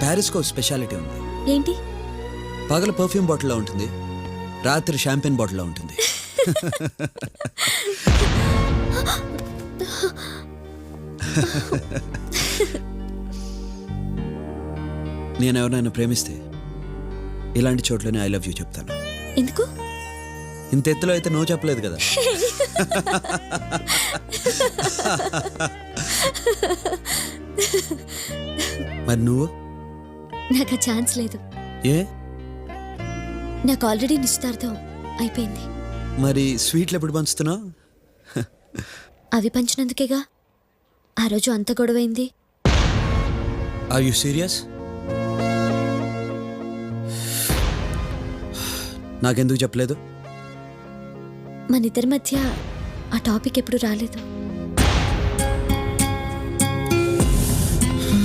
ప్యారిస్కి ఒక స్పెషాలిటీ ఉంది. ఏంటి? పగల పర్ఫ్యూమ్ బాటిల్లో ఉంటుంది, రాత్రి షాంపెయిన్ బాటిల్లో ఉంటుంది. నేను ఎవరైనా ప్రేమిస్తే ఇలాంటి చోట్లనే ఐ లవ్ యూ చెప్తాను. ఎందుకు? ఇంత ఎత్తులో అయితే నో చెప్పలేదు కదా. మరి నువ్వు? నాకు ఆ ఛాన్స్ లేదు. ఏ? నాకు ఆల్రెడీ నిశ్చితార్థం అయిపోయింది. మరి స్వీట్లు ఎప్పుడు పంచుతున్నావు? అవి పంచినందుకేగా ఆ రోజు అంత గొడవైంది. Are you serious? నాకెందుకు చెప్పలేదు? మన ఇద్దరి మధ్య ఆ టాపిక్ ఎప్పుడు రాలేదు.